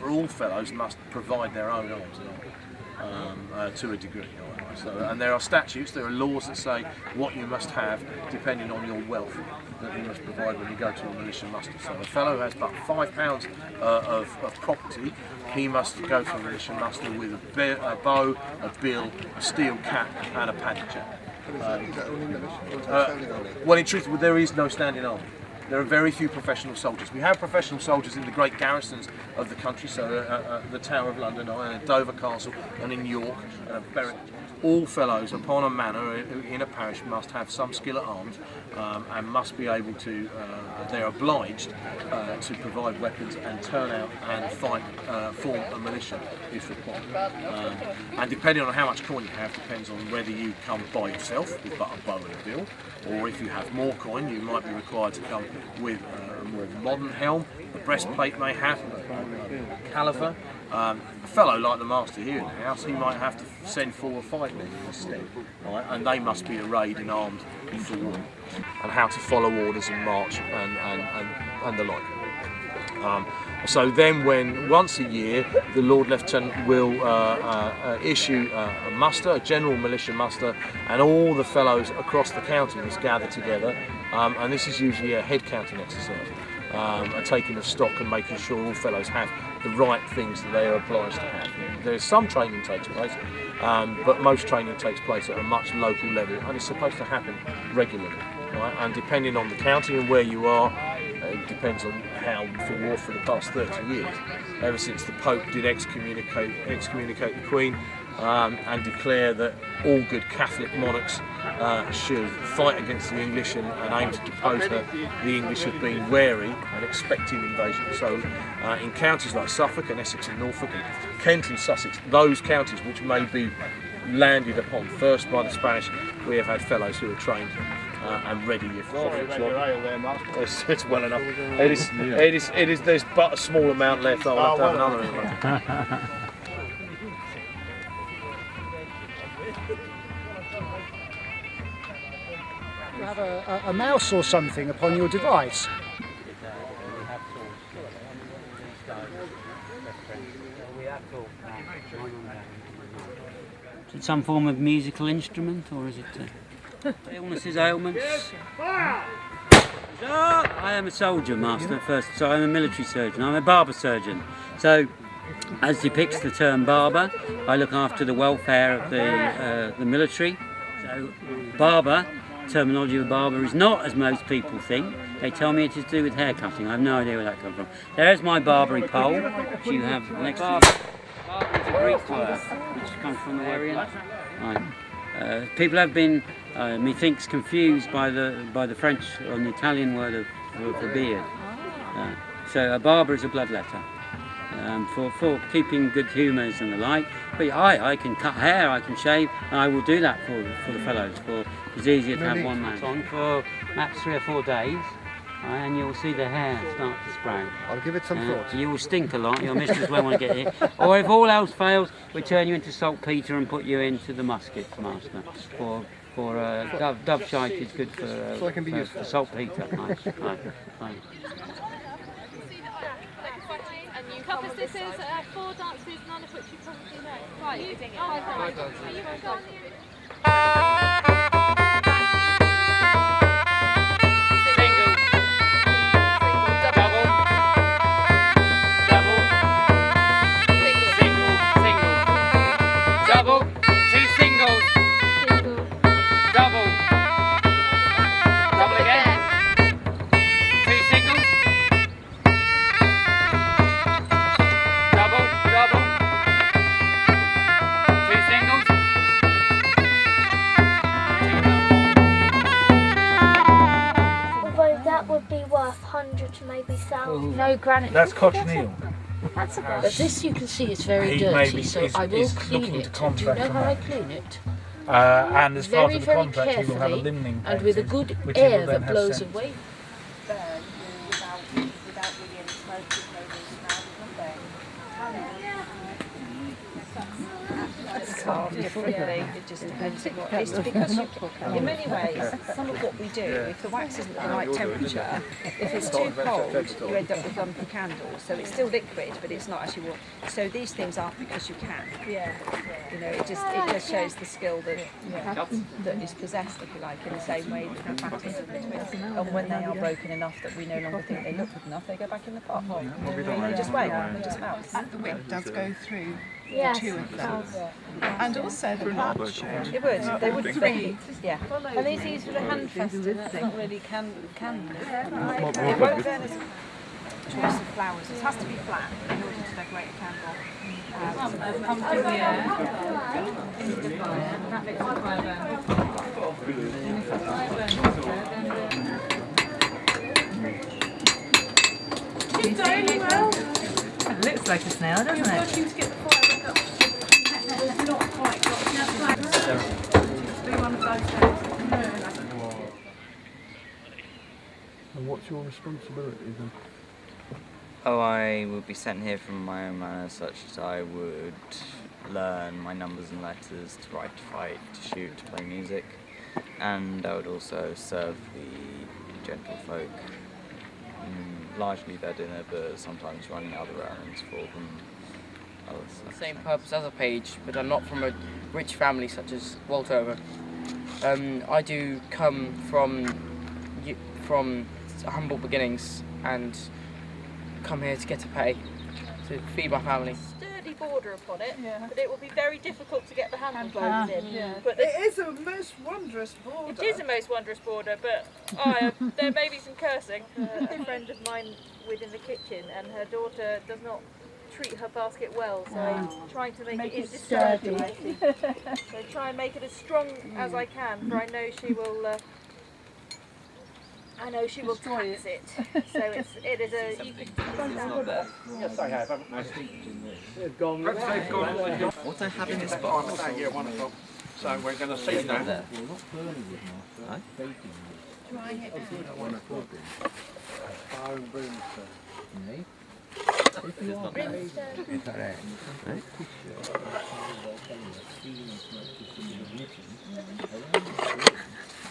All fellows must provide their own arms to a degree. So, and there are statutes, there are laws that say what you must have depending on your wealth that you must provide when you go to a militia muster. So a fellow who has but £5 of property, he must go to a militia muster with a bow, a bill, a steel cap and a paddy jack. Well, in truth, there is no standing army. There are very few professional soldiers. We have professional soldiers in the great garrisons of the country, so the Tower of London, and Dover Castle, and in York, and Berwick. All fellows upon a manor in a parish must have some skill at arms and must be able to, they're obliged to provide weapons and turn out and fight, form a militia if required. And depending on how much coin you have, depends on whether you come by yourself with but a bow and a bill, or if you have more coin, you might be required to come with a more modern helm. The breastplate may have a caliver. A fellow like the master here in the house, he might have to send 4 or 5 men instead, right? And they must be arrayed and armed for war, and how to follow orders and march and the like. So then once a year, the Lord Lieutenant will issue a muster, a general militia muster, and all the fellows across the county must gather together, and this is usually a head counting exercise. A taking of stock and making sure all fellows have the right things that they are obliged to have. There's some training takes place, but most training takes place at a much local level, and it's supposed to happen regularly. Right? And depending on the county and where you are, it depends on how for war for the past 30 years. Ever since the Pope did excommunicate the Queen and declare that all good Catholic monarchs should fight against the English and aim to depose her, the English have been wary and expecting invasion. So in counties like Suffolk and Essex and Norfolk and Kent and Sussex, those counties which may be landed upon first by the Spanish, we have had fellows who are trained and ready if it's well enough. It is. There's but a small amount left. I'll have to have another. You have a mouse or something upon your device. Is it some form of musical instrument, or is it illnesses, ailments? I am a soldier, Master, first, so I'm a military surgeon. I'm a barber surgeon. So, as depicts the term barber, I look after the welfare of the military. So, barber, terminology of a barber is not as most people think. They tell me it is to do with hair cutting. I have no idea where that comes from. There's my barbary pole, which you have next to you. Barber is a Greek word, which comes from the Aryan. Right. People have been, methinks, confused by the French or the Italian word for beard. So a barber is a bloodletter for keeping good humours and the like. But I can cut hair, I can shave, and I will do that for the fellows. It's easier to have one man on for max 3 or 4 days. And you'll see the hair start to sprout. I'll give it some thought. You will stink a lot, your mistress won't want to get hit. Or if all else fails, we turn you into saltpetre and put you into the muskets, Master. Dove shite is good for, so I can be useful. For saltpetre. Right. This is 4 dances, none of which you probably know. Right, you sing it. Are you going? Maybe thousands. No granite. That's cochineal. That's a But this you can see is very dirty, so I will clean it. Do you know how I clean it? And as part Very, of the very contract, he will have a carefully, limning and with a painting, good which he air will then that have blows sent. away. Without really any smoke, no smell, nothing. carved differently. It just depends on what. It's because in many ways, some of what we do, if the wax isn't at the right temperature, if it's too cold, you end up with lumpy candles. So it's still liquid, but it's not actually warm. So these things aren't because you can. Yeah. You know, it just shows the skill that is possessed, if you like, in the same way that the practice of the twins. And when they are broken enough that we no longer think they look good enough, they go back in the pot. They just wait. They just melt. And the wick does go through Yes, two of them. And also the blood should. It would. They would Three. Yeah. And these used for the hand festive, that's not really can. It won't burn as choice of flowers. It has to be flat in order to decorate a candle. Pumpkin, into the fire, that makes the fire burn. And if the fire burns then It looks like a snail, doesn't it? to get the fire back up. It's not quite got enough be one of those days. And what's your responsibility then? Oh, I would be sent here from my own manner, such as I would learn my numbers and letters to write, to fight, to shoot, to play music, and I would also serve the gentlefolk, largely their dinner, but sometimes running other errands for them. Same purpose as a page, but I'm not from a rich family such as Walter. I do come from humble beginnings and come here to get a pay to feed my family. Sturdy border upon it, but it will be very difficult to get the handle closed in. Yeah. But It is a most wondrous border. it is a most wondrous border, but there may be some cursing. A friend of mine within the kitchen, and her daughter does not treat her basket well, so I'm trying to make it sturdy. So try and make it as strong as I can, for I know she will. I know she will tax it. So it is a. You could Yes, I have. They've gone. What I have in this box? Here, 1 o'clock. So we're going to see now. Drying it out. Fire and brimstone.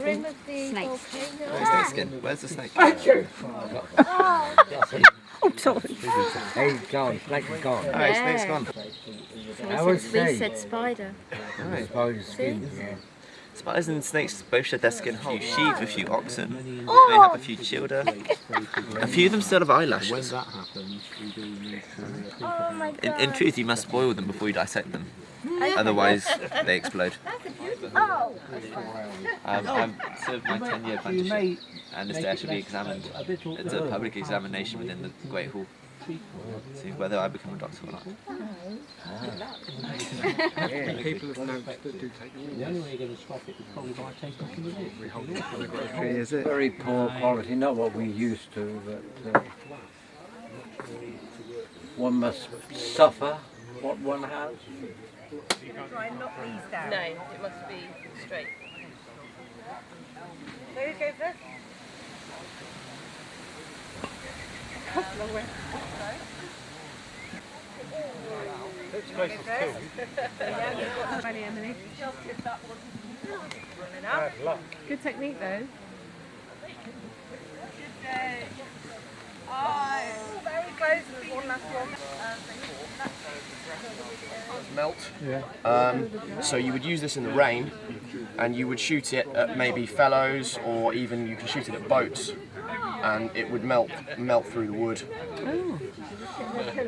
Rim of the volcano. Snake skin. Where's the snake? Oh, sorry. Hey, gone. Snake's gone. Alright, snake's gone. We said spider. Right. Spider's skin, yeah. Spiders and snakes both shed their skin. A few sheep, a few oxen. They have a few children. A few of them still have eyelashes. When that happens, we do need to... Oh my god. In truth, you must boil them before you dissect them. Otherwise, they explode. Oh. I've served my 10-year apprenticeship, and this day I should be examined. It's a public examination within the Great Hall. See whether I become a doctor or not. People have noticed that do take the only way you're going to stop it is probably by taking it. Is it? Very poor quality, not what we used to, but one must suffer what one has. Try and knock these down. No, it must be straight. So who goes first? Long way. Let's go for two. Yeah, you've got the money, Emily. Just if that wasn't running out. Bad luck. Good technique though. Very close. There's one last one. Melt. So you would use this in the rain, and you would shoot it at maybe fellows, or even you can shoot it at boats, and it would melt through the wood.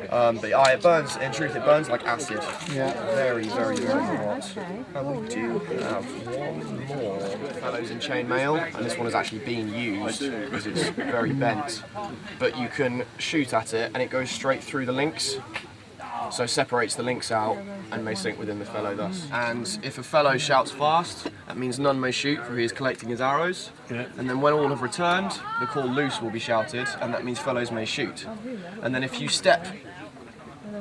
But it burns. In truth, it burns like acid. Yeah. Very, very, very hot. And we do have one more fellows in chainmail, and this one has actually been used because it's very bent. But you can shoot at it, and it goes straight through the links. So separates the links out and may sink within the fellow thus. And if a fellow shouts fast, that means none may shoot, for he is collecting his arrows. Yeah. And then when all have returned, the call loose will be shouted, and that means fellows may shoot. And then if you step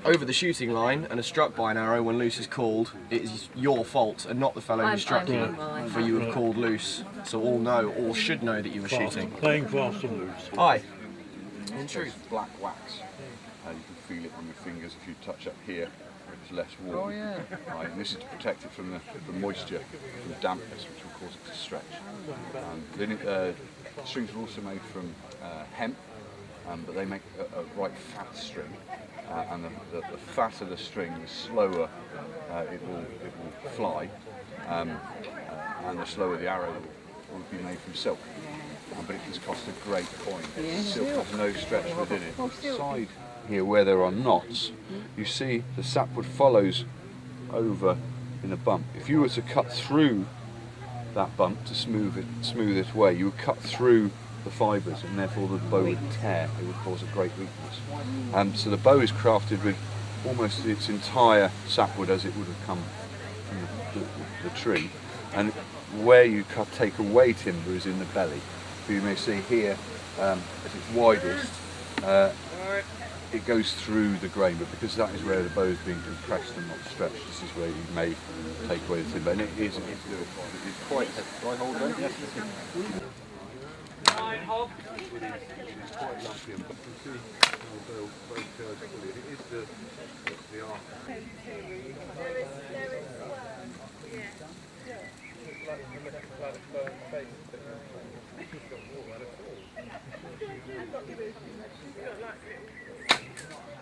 over the shooting line and are struck by an arrow when loose is called, it is your fault and not the fellow who struck you, for you have called loose. So all should know that you were shooting. Playing fast and loose. Aye. In truth. Black wax. And you can feel it on your fingers if you touch up here there's less warm. Oh, yeah. Right, and this is to protect it from the moisture, from dampness, which will cause it to stretch. Strings are also made from hemp, but they make a right fat string, and the fatter the string, the slower it will fly, and the slower the arrow will be made from silk. But it does cost a great coin. Silk has no stretch within it. Side here where there are knots, you see the sapwood follows over in a bump. If you were to cut through that bump to smooth it away, you would cut through the fibres, and therefore the bow would tear. It would cause a great weakness. So the bow is crafted with almost its entire sapwood as it would have come from the tree, and where you take away timber is in the belly. So you may see here, as it's widest, it goes through the grain, but because that is where the bow is being compressed and not stretched, this is where you may take away the timber. And it's quite heavy. Do I hold that? Yes. It is quite lumpy, but you can see how the bow curves fully. It is the arc.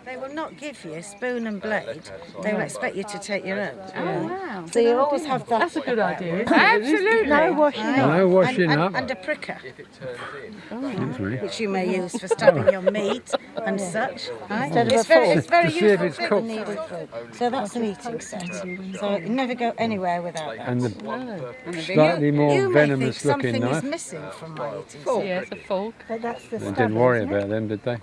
They will not give you spoon and blade. They will expect you to take your own. Oh, wow. So you'll always have that. That's a good idea. Absolutely. No washing up. No washing up. And a pricker, Excuse me. which you may use for stabbing your meat and such. Right? Instead of It's a very, fork. it's very To see if useful it's for cooked. kneaded food. So that's an eating set. So you never go anywhere without that. And the slightly more you may venomous think looking something knife. is missing from my eating Fork. set. Yes, a fork. But that's the They didn't worry about them, did they?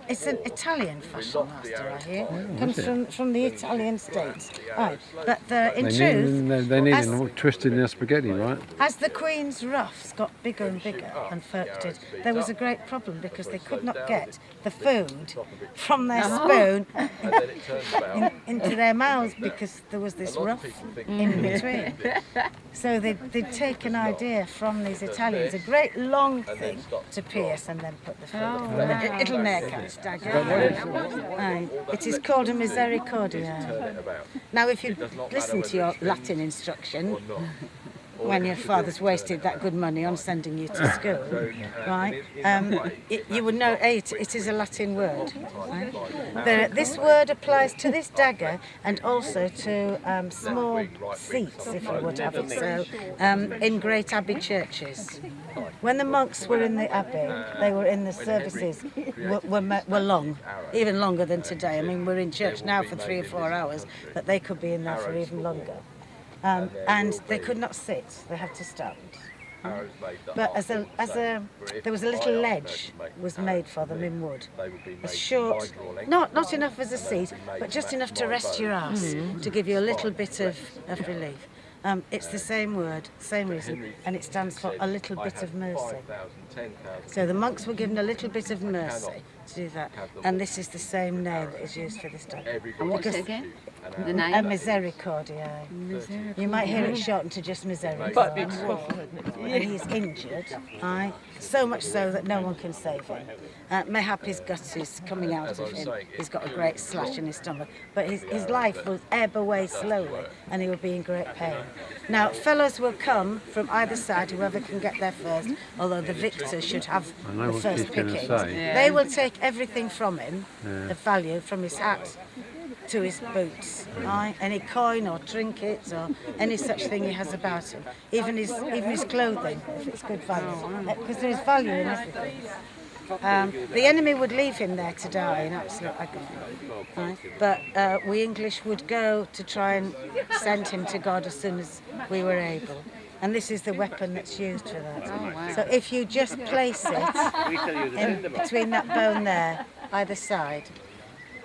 It's an Italian fashion master, I hear. Comes from the Italian states. Right. But in truth, They need an twist in their spaghetti, right? as the Queen's ruffs got bigger and bigger and folk did, there was a great problem because they could not get the food from their spoon into their mouths because there was this ruff in between. So they'd take an idea from these Italians, a great long thing to pierce and then put the food. It'll neck catch dagger. It is called a misericordia. Now, if you listen to your Latin instruction, when your father's wasted that good money on sending you to school, right? You would know it is a Latin word. Right? This word applies to this dagger and also to small seats, if you would have it so, in great abbey churches. When the monks were in the abbey, they were in the services were long, even longer than today. I mean, we're in church now for 3 or 4 hours, but they could be in there for even longer. And they could not sit; they had to stand. But there was a little ledge was made for them in wood, a short, not enough as a seat, but just enough to rest your arse to give you a little bit of relief. It's the same word, same reason, and it stands for a little bit of mercy. So the monks were given a little bit of mercy to do that, and this is the same name that is used for this dagger. And what's it again? The name? A misericordia. You might hear it shortened to just misericordia. And he's injured, aye, so much so that no one can save him. Mayhap his guts is coming out of him. He's got a great slash in his stomach, but his life will ebb away slowly, and he will be in great pain. Now, fellows will come from either side, whoever can get there first, although the victor should have the first pickings. They will take everything from him, the value, from his hat to his boots, right? Any coin or trinkets or any such thing he has about him, even his clothing, if it's good value, because there is value in everything. The enemy would leave him there to die in absolute agony, right? But we English would go to try and send him to God as soon as we were able. And this is the weapon that's used for that. So if you just place it in between that bone there, either side,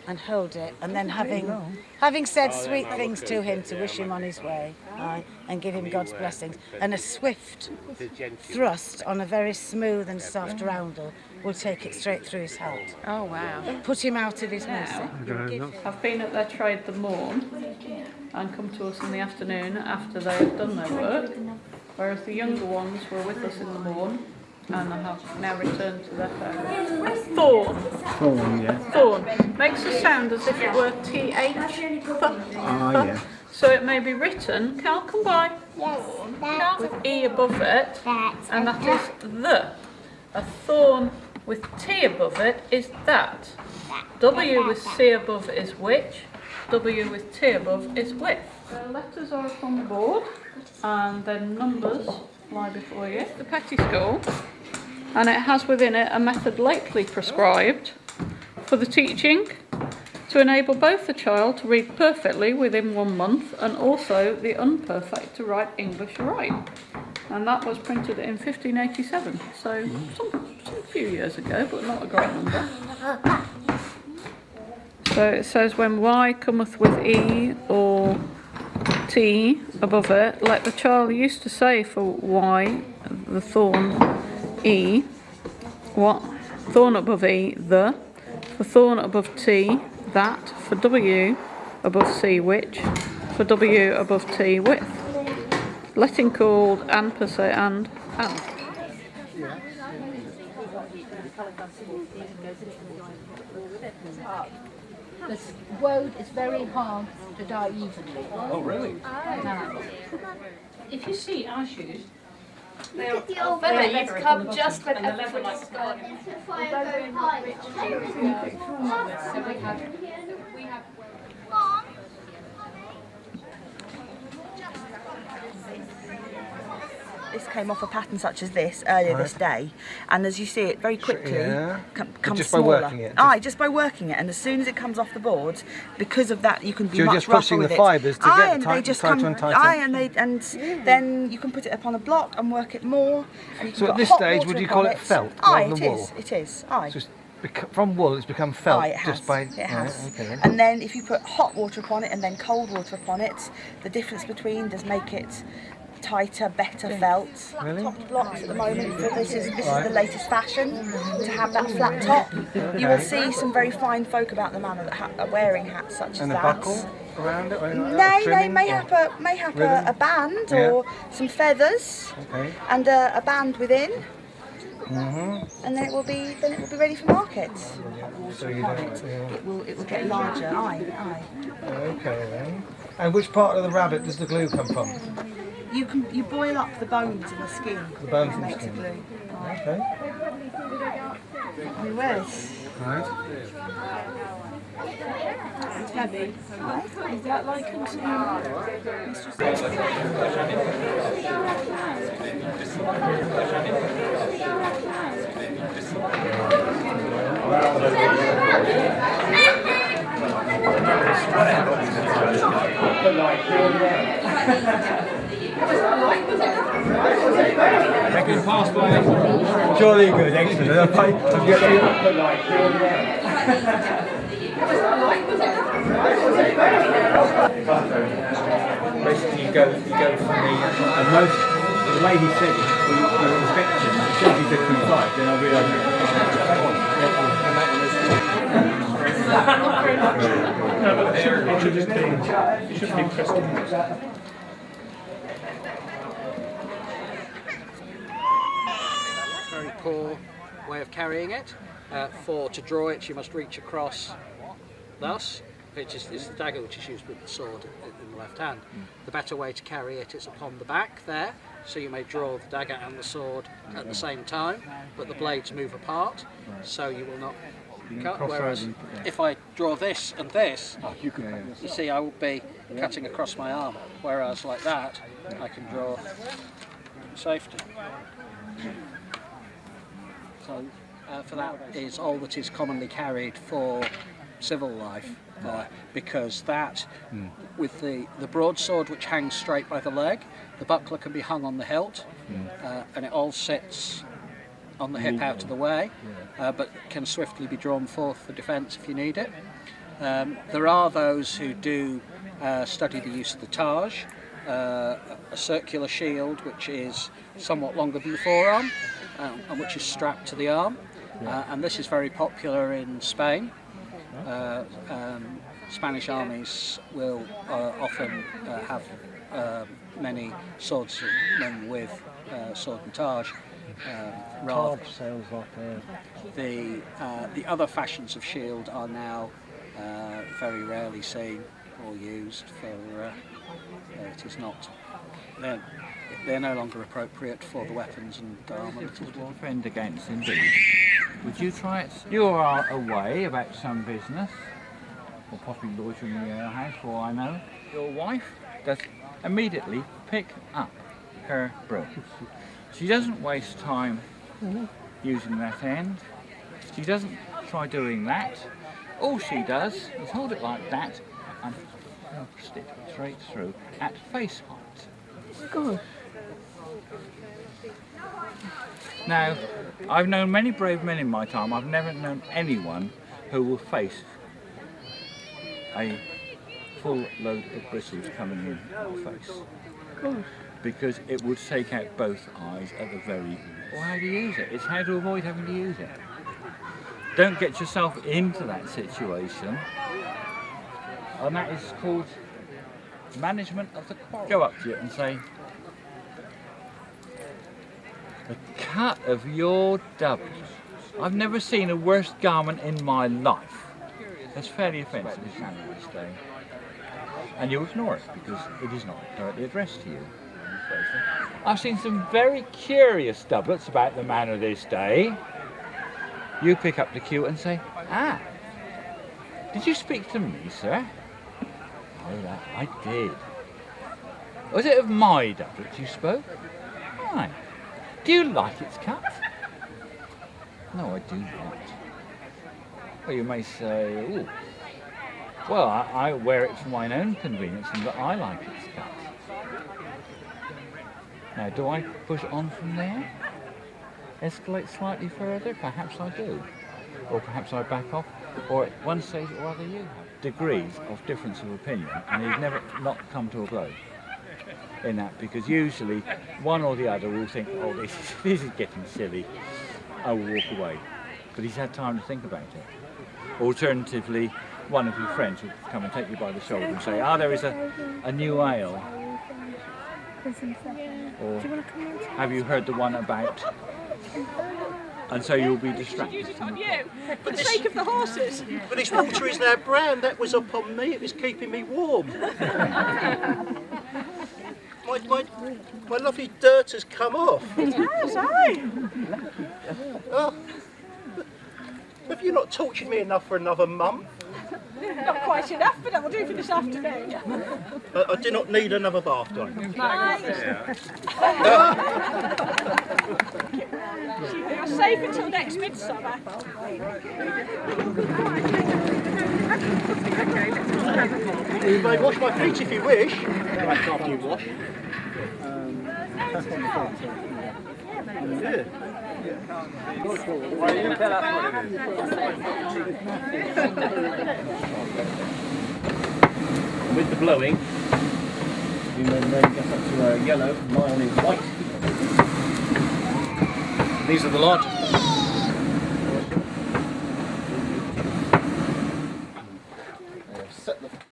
and hold it, and then having said sweet things to him to wish him on his way, right, and give him God's blessings, and a swift thrust on a very smooth and soft roundel will take it straight through his heart. Oh, wow. Put him out of his mercy. I've been at their trade the morn and come to us in the afternoon after they have done their work, whereas the younger ones were with us in the morn and I have now returned to their parents. A thorn. Thorn, yeah. Thorn makes a sound as if it were TH. Ah, yeah. So it may be written, Cal, come by, Cal, with E above it, and that is the. A thorn with T above it is that. W with C above is which, W with T above is with. The letters are up on the board, and then numbers lie before you. The Petty School, and it has within it a method lately prescribed for the teaching to enable both the child to read perfectly within 1 month and also the unperfect to write English right. And that was printed in 1587, so some few years ago, but not a great number. So it says, when Y cometh with E or T above it, like the child used to say for Y, the thorn E, what? Thorn above E, the, for thorn above T, that, for W above C, which, for W above T, with. Letting called and per se and. The word is very hard to die evenly. Oh, really? If you see our shoes, Look at the old feather, it's come just when everything is gone. So we have This came off a pattern such as this earlier this day, and as you see it very quickly comes just smaller. by working it? Just by working it, and as soon as it comes off the board, because of that you can be So you're much just rougher pushing with the it. fibres to get and tight- they just tighter come, and tighter? and then you can put it upon a block and work it more. And you can So at put this hot stage, water would you upon call it felt Aye, rather than wool? it is. Aye. So from wool, it's become felt Aye, it has. just by. It has. Right, okay, then. And then if you put hot water upon it and then cold water upon it, the difference between does make it tighter, better felt. Really? Topped blocks at the moment. So this is the latest fashion to have that flat top. You will see some very fine folk about the manor that are wearing hats such And as a that. buckle around it? Or They trimming, may or- have a band Yeah. or some feathers Okay. and a band within, Mm-hmm. and then it will be ready for market. So you don't. It will get larger. Aye. Okay then. And which part of the rabbit does the glue come from? You boil up the bones in the skin. The bones and in the makes skin. glue. Okay. We wish. Right. Debbie, is that like Second pass by. Jolly good, excellent. I've got Basically, you go from the most. The way he said it, the inspection, as soon as he said 25, then I realised. No, but it should just be pressed in. Very poor way of carrying it. To draw it, you must reach across thus, which is the dagger which is used with the sword in the left hand. The better way to carry it is upon the back there, so you may draw the dagger and the sword at the same time, but the blades move apart, so you will not cut. Whereas if I draw this and this, you see I will be cutting across my arm, whereas like that, I can draw safety. So for that is all that is commonly carried for civil life, because that, with the broadsword which hangs straight by the leg, the buckler can be hung on the hilt, and it all sits on the hip out of the way, but can swiftly be drawn forth for defence if you need it. There are those who do study the use of the Taj, a circular shield which is somewhat longer than the forearm, and which is strapped to the arm, and this is very popular in Spain. Spanish armies will often have many swordsmen with sword and Taj, rather. sounds like The other fashions of shield are now very rarely seen or used for. It is not. They're no longer appropriate for the weapons and armament. To defend against, indeed. Would you try it? You are away about some business, or possibly loitering in your house, for all I know. Your wife does immediately pick up her broom. She doesn't waste time using that end. She doesn't try doing that. All she does is hold it like that and stick it straight through at face height. God. Now, I've known many brave men in my time. I've never known anyone who will face a full load of bristles coming in our face. God. Because it would take out both eyes at the very least. Well, how do you use it? It's how to avoid having to use it. Don't get yourself into that situation. And that is called management of the quarrel. Go up to you and say, the cut of your doublet. I've never seen a worse garment in my life. That's fairly offensive, isn't it, this day? And you ignore it because it is not directly addressed to you. I've seen some very curious doublets about the man of this day. You pick up the cue and say, ah, did you speak to me, sir? Oh, that I did. Was it of my doublet you spoke? Right. Do you like its cut? No, I do not. Well, you may say, ooh, well, I wear it for my own convenience and that I like its cut. Now, do I push on from there? Escalate slightly further? Perhaps I do. Or perhaps I back off. Or at one stage or other you have. Degrees of difference of opinion, and you've never not come to a blow in that, because usually one or the other will think, oh, this is getting silly, I will walk away. But he's had time to think about it. Alternatively, one of your friends will come and take you by the shoulder and say, ah, there is a new ale. Or have you heard the one about? And so you'll be distracted. On you, for the sake of the horses. But this water is now brown. That was up on me. It was keeping me warm. my lovely dirt has come off. It has, aye. Oh, have you not tortured me enough for another month? Not quite enough, but that will do for this afternoon. I do not need another bath, do I? You're safe until next midsummer. You may wash my feet if you wish. Right after you wash. Yeah. With the blowing, you then get up to a yellow, mine is white. These are the largest.